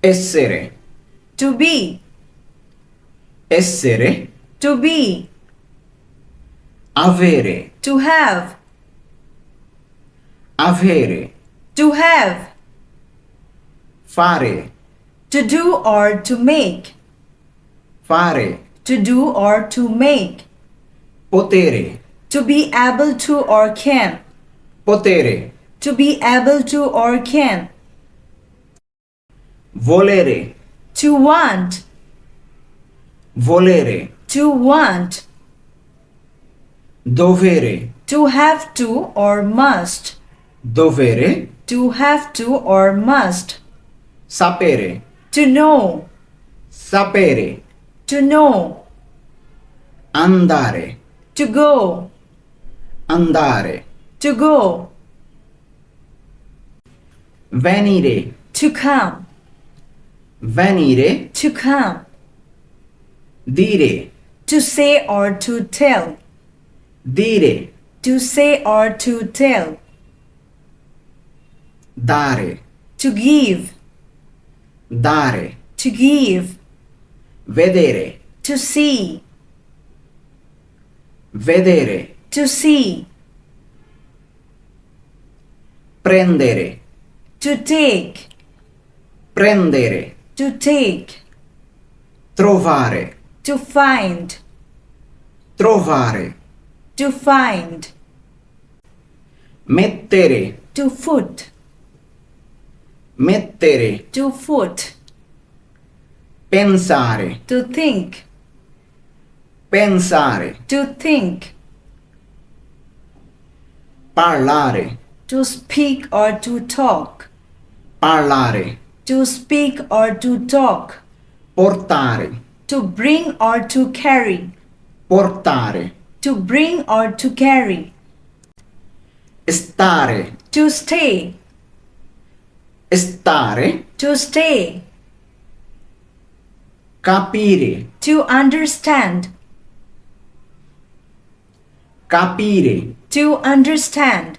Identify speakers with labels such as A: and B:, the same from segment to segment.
A: essere,
B: to be,
A: essere,
B: to be,
A: avere,
B: to have,
A: avere,
B: to have,
A: fare,
B: to do or to make,
A: fare,
B: to do or to make,
A: potere,
B: to be able to or can,
A: potere,
B: to be able to or can,
A: volere,
B: to want,
A: volere,
B: to want,
A: dovere,
B: to have to or must,
A: dovere,
B: to have to or must,
A: sapere,
B: to know,
A: sapere,
B: to know,
A: andare,
B: to go,
A: andare,
B: to go,
A: venire,
B: to come,
A: venire,
B: to come,
A: dire,
B: to say or to tell,
A: dire,
B: to say or to tell,
A: dare,
B: to give,
A: dare,
B: to give,
A: vedere,
B: to see,
A: vedere,
B: to see,
A: prendere,
B: to take,
A: prendere,
B: to take,
A: trovare,
B: to find,
A: trovare,
B: to find,
A: mettere,
B: to foot,
A: mettere,
B: to foot,
A: pensare,
B: to think,
A: pensare,
B: to think,
A: parlare,
B: to speak or to talk,
A: parlare,
B: to speak or to talk,
A: portare,
B: to bring or to carry,
A: portare,
B: to bring or to carry,
A: stare,
B: to stay,
A: stare,
B: to stay,
A: capire,
B: to understand,
A: capire,
B: to understand,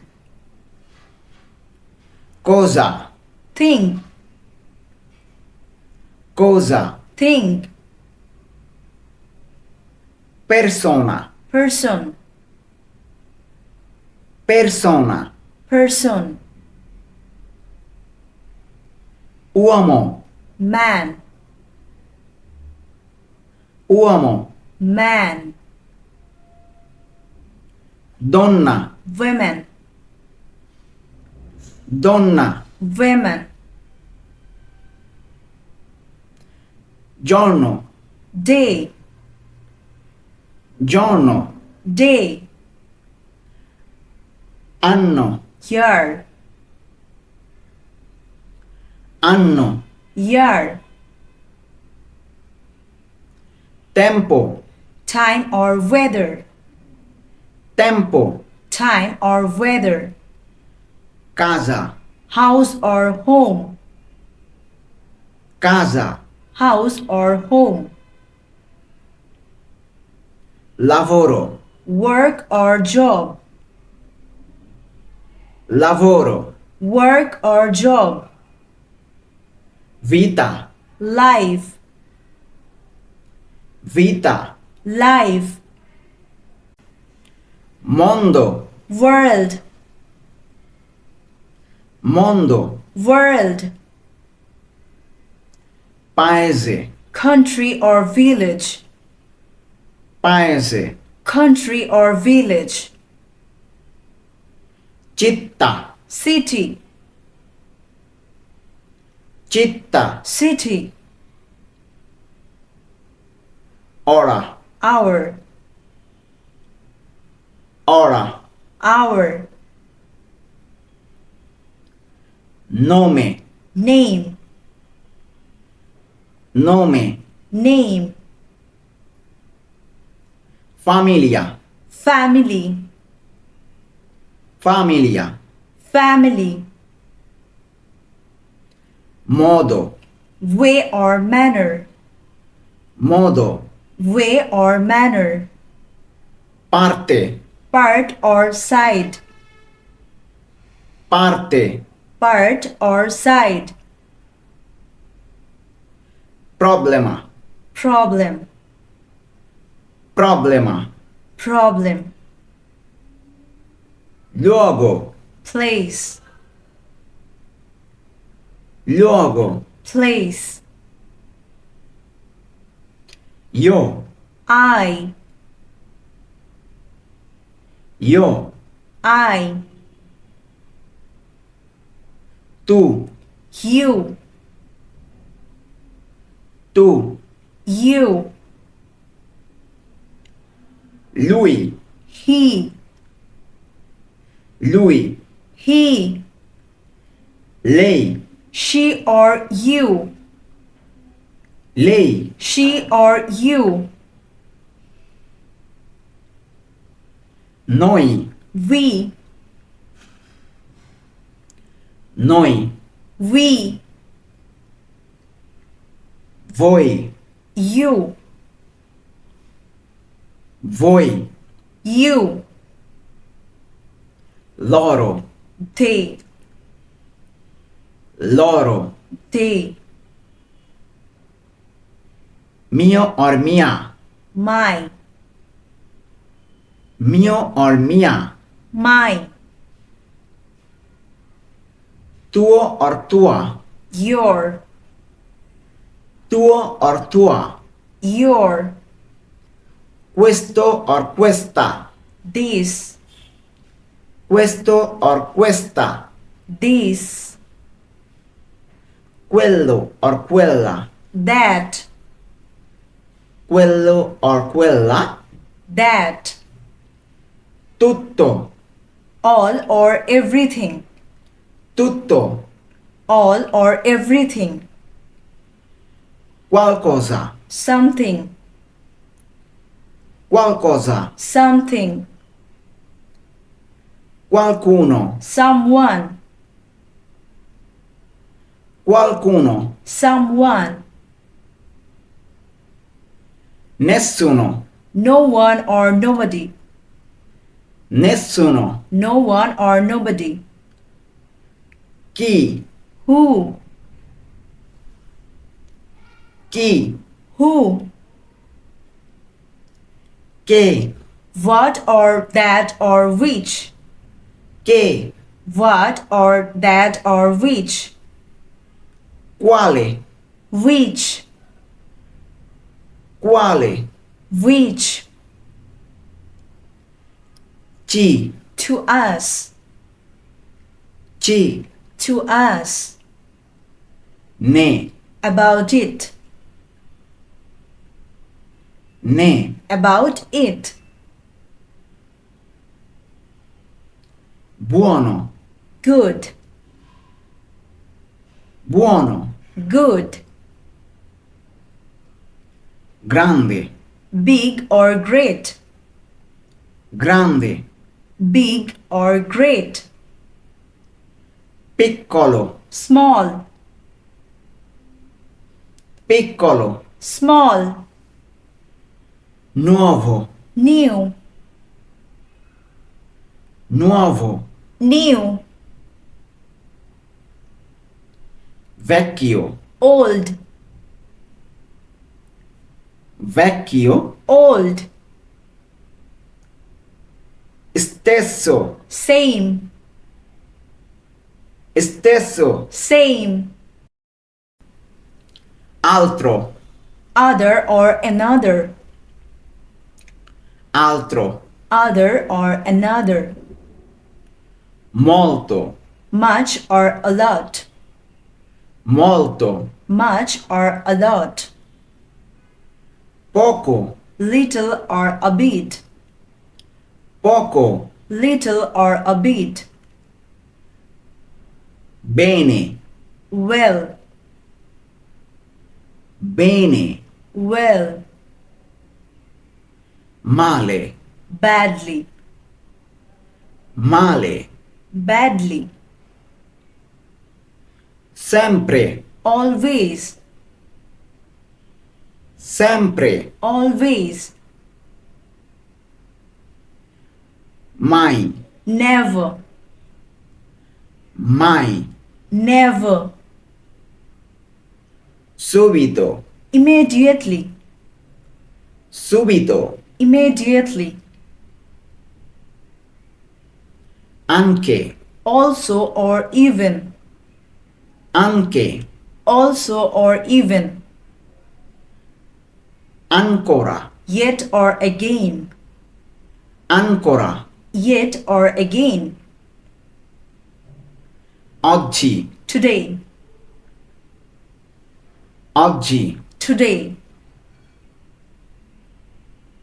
A: cosa,
B: think,
A: cosa,
B: think,
A: persona,
B: person,
A: persona,
B: person,
A: uomo,
B: man,
A: uomo,
B: man,
A: donna,
B: women,
A: donna,
B: women,
A: giorno,
B: day,
A: giorno,
B: day,
A: anno,
B: year,
A: anno,
B: year,
A: tempo,
B: time or weather,
A: tempo,
B: time or weather,
A: casa,
B: house or home,
A: casa,
B: house or home,
A: lavoro,
B: work or job,
A: lavoro,
B: work or job,
A: vita,
B: life,
A: vita,
B: life,
A: mondo,
B: world,
A: mondo,
B: world,
A: paese,
B: country or village,
A: paese,
B: country or village,
A: città,
B: city,
A: città,
B: city,
A: ora,
B: hour,
A: ora,
B: hour,
A: nome,
B: name,
A: nome,
B: name,
A: famiglia,
B: family,
A: famiglia,
B: family,
A: modo,
B: way or manner,
A: modo,
B: way or manner,
A: parte,
B: part or side,
A: parte,
B: part or side,
A: problema,
B: problem,
A: problema,
B: problem,
A: luogo,
B: place,
A: luogo,
B: place,
A: io,
B: I,
A: io,
B: I,
A: tu,
B: you,
A: tu,
B: you,
A: lui,
B: he,
A: lui,
B: he,
A: lei,
B: she or you,
A: lei,
B: she or you,
A: noi,
B: we,
A: noi,
B: we,
A: voi,
B: you,
A: voi,
B: you,
A: loro,
B: they,
A: loro,
B: they,
A: mio or mia,
B: my,
A: mio or mia,
B: my,
A: tuo or tua,
B: your,
A: tuo or tua,
B: your,
A: questo or questa,
B: this,
A: questo or questa,
B: this,
A: quello or quella,
B: that,
A: quello or quella,
B: that,
A: tutto,
B: all or everything,
A: tutto,
B: all or everything,
A: qualcosa,
B: something,
A: qualcosa,
B: something,
A: qualcuno,
B: someone,
A: qualcuno,
B: someone,
A: nessuno,
B: no one or nobody,
A: nessuno,
B: no one or nobody,
A: chi,
B: who,
A: chi,
B: who,
A: che,
B: what or that or which,
A: che,
B: what or that or which,
A: quale,
B: which,
A: quale,
B: which,
A: ci,
B: to us,
A: ci,
B: to us,
A: ne,
B: about it,
A: ne,
B: about it,
A: buono,
B: good,
A: buono,
B: good,
A: grande,
B: big or great,
A: grande,
B: big or great,
A: piccolo,
B: small,
A: piccolo,
B: small,
A: nuovo,
B: new,
A: nuovo,
B: new,
A: vecchio,
B: old,
A: vecchio,
B: old,
A: stesso,
B: same,
A: stesso,
B: same,
A: altro,
B: other or another,
A: altro,
B: other or another,
A: molto,
B: much or a lot,
A: molto,
B: much or a lot,
A: poco,
B: little or a bit,
A: poco,
B: little or a bit,
A: bene,
B: well,
A: bene,
B: well,
A: male,
B: badly,
A: male,
B: badly,
A: sempre,
B: always,
A: sempre,
B: always,
A: mai,
B: never,
A: mai,
B: never,
A: subito,
B: immediately,
A: subito,
B: immediately,
A: anche,
B: also or even,
A: anche,
B: also or even,
A: ancora,
B: yet or again,
A: ancora,
B: yet or again,
A: oggi,
B: today,
A: oggi,
B: today,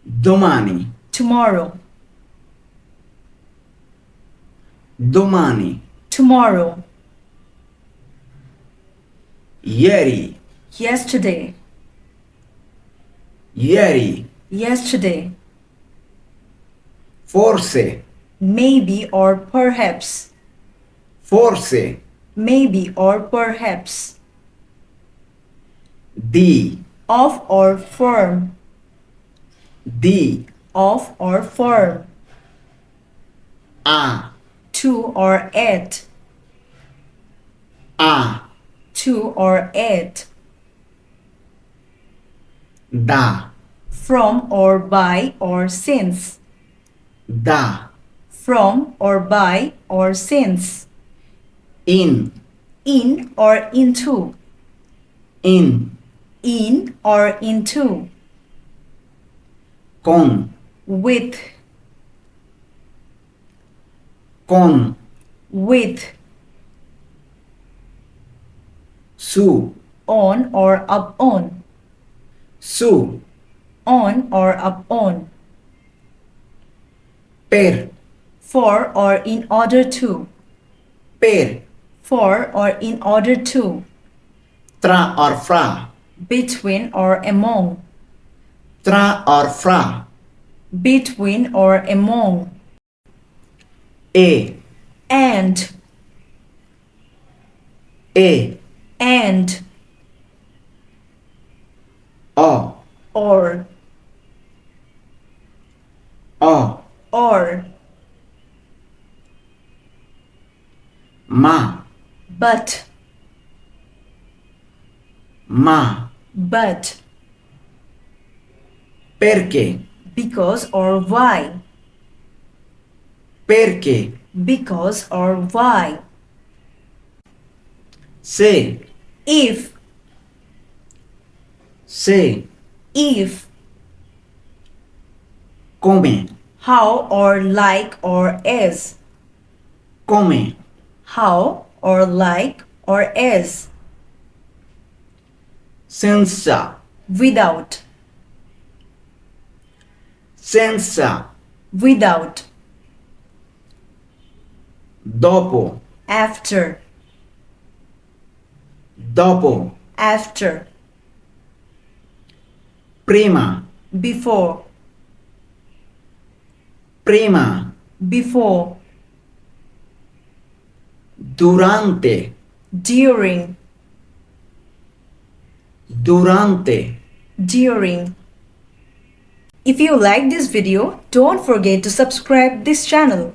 A: domani,
B: tomorrow,
A: domani,
B: tomorrow,
A: ieri,
B: yesterday,
A: ieri,
B: yesterday,
A: forse,
B: maybe or perhaps,
A: forse,
B: maybe or perhaps,
A: di,
B: of or firm,
A: di,
B: of or firm,
A: a,
B: to or at,
A: a,
B: to or at,
A: da,
B: from or by or since,
A: da,
B: from or by or since,
A: in,
B: in or into,
A: in,
B: in or into,
A: con,
B: with,
A: con,
B: with,
A: su,
B: on or up on,
A: su,
B: on or up on,
A: per,
B: for or in order to,
A: per,
B: for or in order to,
A: tra or fra,
B: between or among,
A: tra or fra,
B: between or among,
A: e,
B: and,
A: e,
B: and,
A: o,
B: or,
A: o,
B: or,
A: ma,
B: but,
A: ma,
B: but,
A: perché,
B: because or why,
A: perché,
B: because or why,
A: se,
B: if,
A: se,
B: if,
A: come,
B: how or like or as,
A: come,
B: how or like or as,
A: senza,
B: without,
A: senza,
B: without,
A: dopo,
B: after,
A: dopo,
B: after,
A: prima,
B: before,
A: prima,
B: before,
A: durante,
B: during,
A: durante.
B: during. If you like this video, don't forget to subscribe this channel.